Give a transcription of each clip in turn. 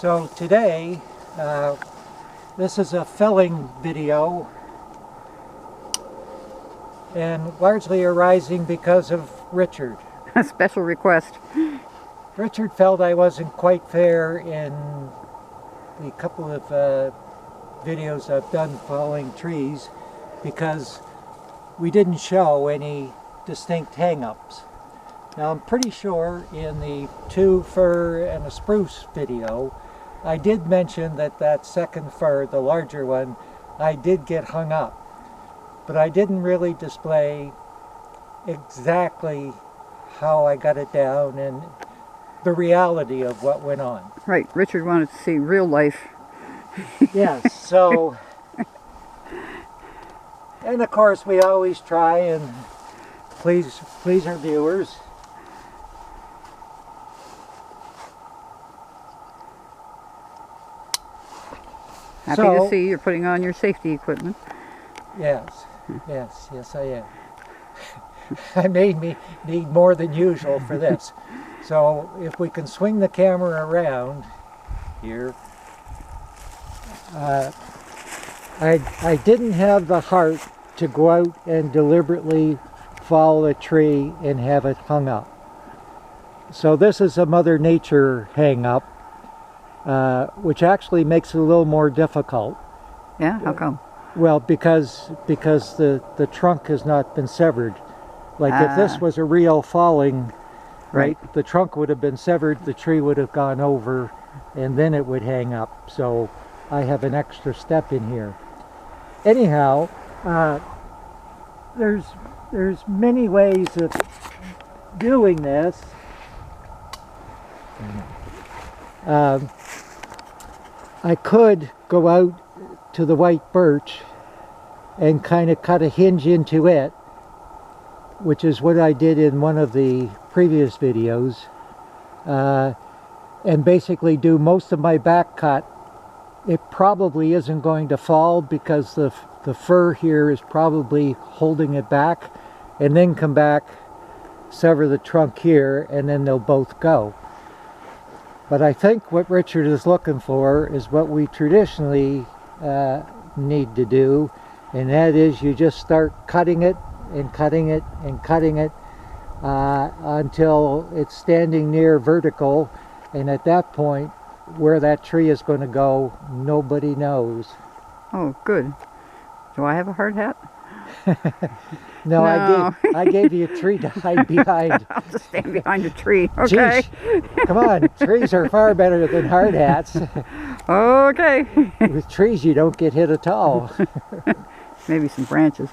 So today, this is a felling video, and largely arising because of Richard. A special request. Richard felt I wasn't quite fair in the couple of videos I've done felling trees because we didn't show any distinct hang-ups. Now I'm pretty sure in the 2 fir and a spruce video I did mention that that second fir, the larger one, I did get hung up. But I didn't really display exactly how I got it down and the reality of what went on. Right, Richard wanted to see real life. Yes, so, and of course we always try and please our viewers. Happy to see you're putting on your safety equipment. Yes, yes I am. I may need more than usual for this. So if we can swing the camera around here, I didn't have the heart to go out and deliberately follow a tree and have it hung up. So this is a Mother Nature hang up, which actually makes it a little more difficult. Yeah, how come? Well, because the trunk has not been severed. Like if this was a real falling, right, the trunk would have been severed, the tree would have gone over, and then it would hang up. So I have an extra step in here. Anyhow, there's many ways of doing this. I could go out to the white birch and kind of cut a hinge into it, which is what I did in one of the previous videos, and basically do most of my back cut. It probably isn't going to fall because the fir here is probably holding it back, and then come back, sever the trunk here, and then they'll both go. But I think what Richard is looking for is what we traditionally need to do, and that is you just start cutting it and cutting it and cutting it until it's standing near vertical, and at that point where that tree is going to go, nobody knows. Oh, good. Do I have a hard hat? No. I gave you a tree to hide behind. I'll just stand behind a tree, okay? Jeez, come on, trees are far better than hard hats. Okay. With trees you don't get hit at all. Maybe some branches.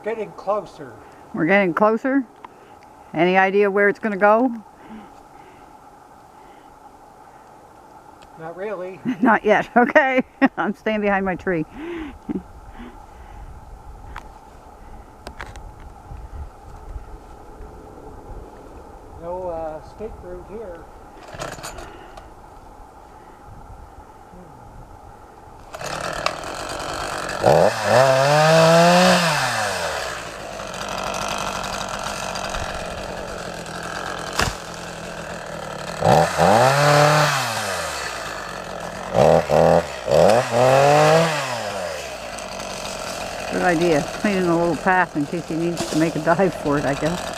We're getting closer. We're getting closer. Any idea where it's going to go? Not really. Not yet. Okay. I'm staying behind my tree. No escape route here. Good idea. Cleaning a little path in case he needs to make a dive for it, I guess.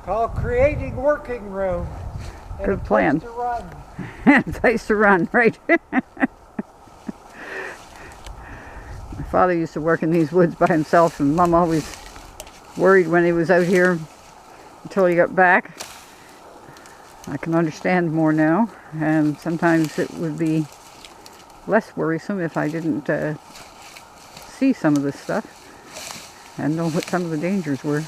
Called creating working room. And Good plan. A place to run. Place to run, right? My father used to work in these woods by himself, and Mom always worried when he was out here until he got back. I can understand more now, and sometimes it would be less worrisome if I didn't see some of this stuff and know what some of the dangers were.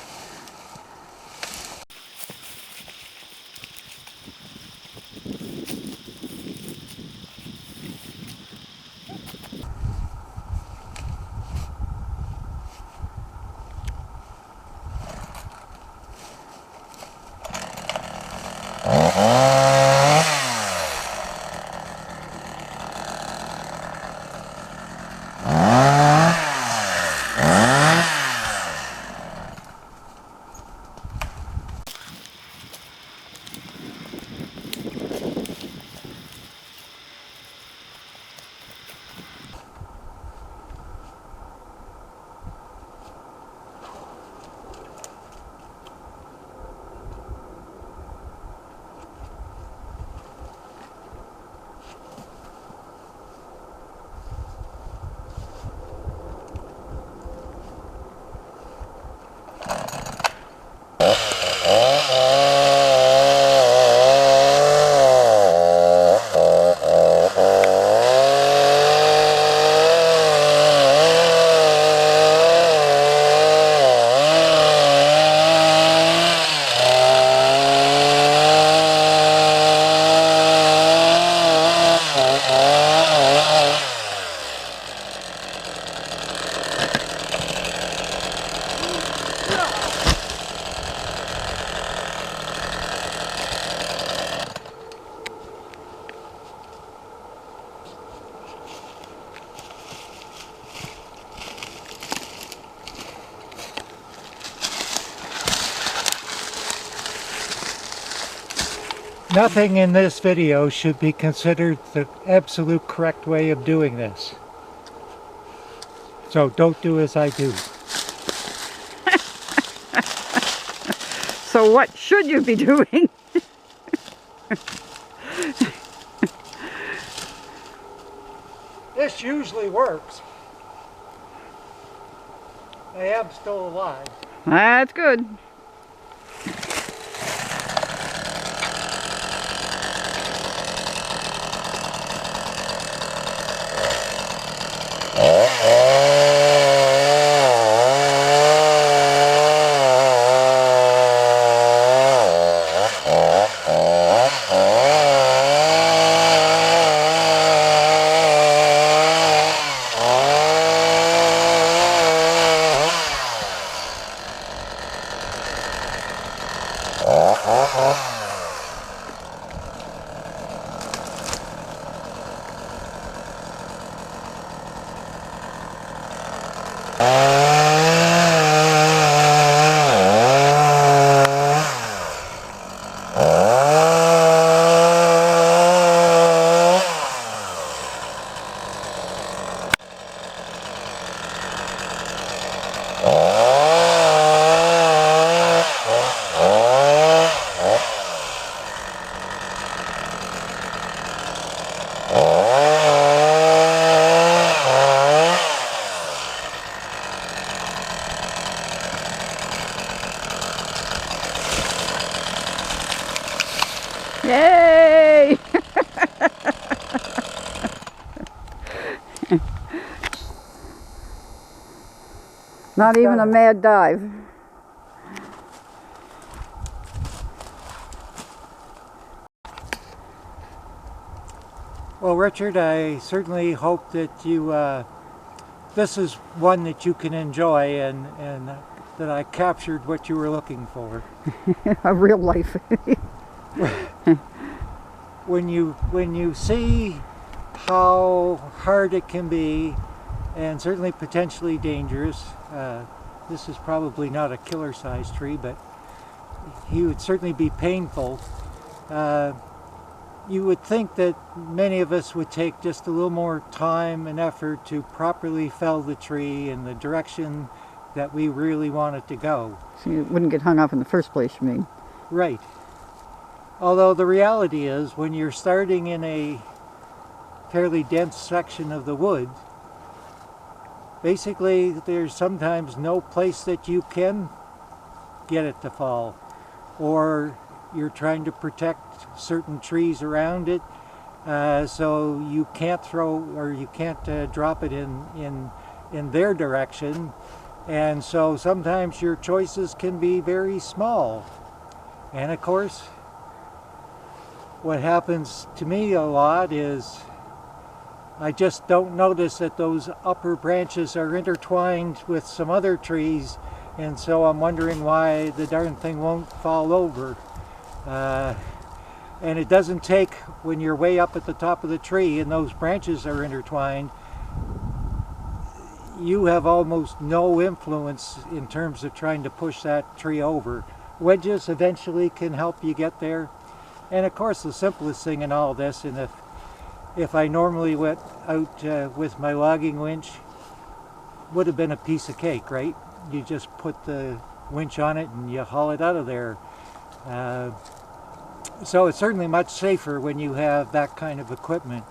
Nothing in this video should be considered the absolute correct way of doing this. So don't do as I do. So what should you be doing? This usually works. I am still alive. That's good. Yay! Not even a mad dive. Well, Richard, I certainly hope that you, this is one that you can enjoy and that I captured what you were looking for. A real life. When you see how hard it can be, and certainly potentially dangerous, this is probably not a killer size tree, but he would certainly be painful. You would think that many of us would take just a little more time and effort to properly fell the tree in the direction that we really want it to go. So you wouldn't get hung up in the first place, you mean? Right. Although the reality is, when you're starting in a fairly dense section of the woods, basically there's sometimes no place that you can get it to fall, or you're trying to protect certain trees around it, so you can't throw or you can't drop it in in their direction, and so sometimes your choices can be very small. And of course, what happens to me a lot is I just don't notice that those upper branches are intertwined with some other trees, and so I'm wondering why the darn thing won't fall over. And it doesn't take, when you're way up at the top of the tree and those branches are intertwined, you have almost no influence in terms of trying to push that tree over. Wedges eventually can help you get there. And of course, the simplest thing in all this, and if I normally went out with my logging winch, would have been a piece of cake, right? You just put the winch on it and you haul it out of there. So it's certainly much safer when you have that kind of equipment.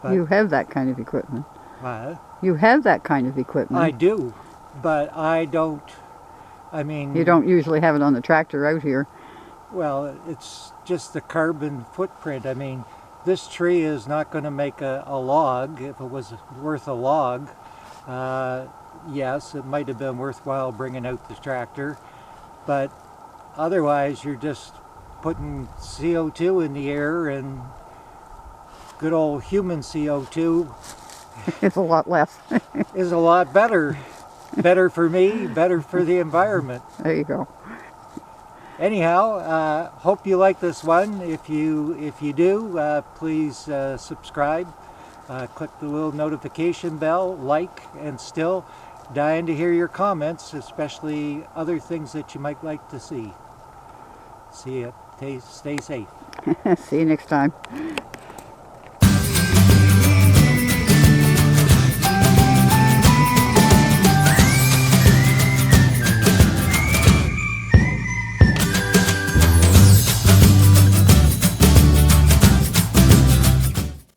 But, you have that kind of equipment. What? You have that kind of equipment. I do, but I don't, I mean... You don't usually have it on the tractor out here. Well, it's just the carbon footprint. I mean, this tree is not going to make a log. If it was worth a log, yes, it might have been worthwhile bringing out the tractor, but otherwise you're just putting CO2 in the air, and good old human CO2 It's a lot less. is a lot better. Better for me, better for the environment. There you go. Anyhow, hope you like this one. If you do, please subscribe. Click the little notification bell, like, and still dying to hear your comments, especially other things that you might like to see. See you. Stay safe. See you next time.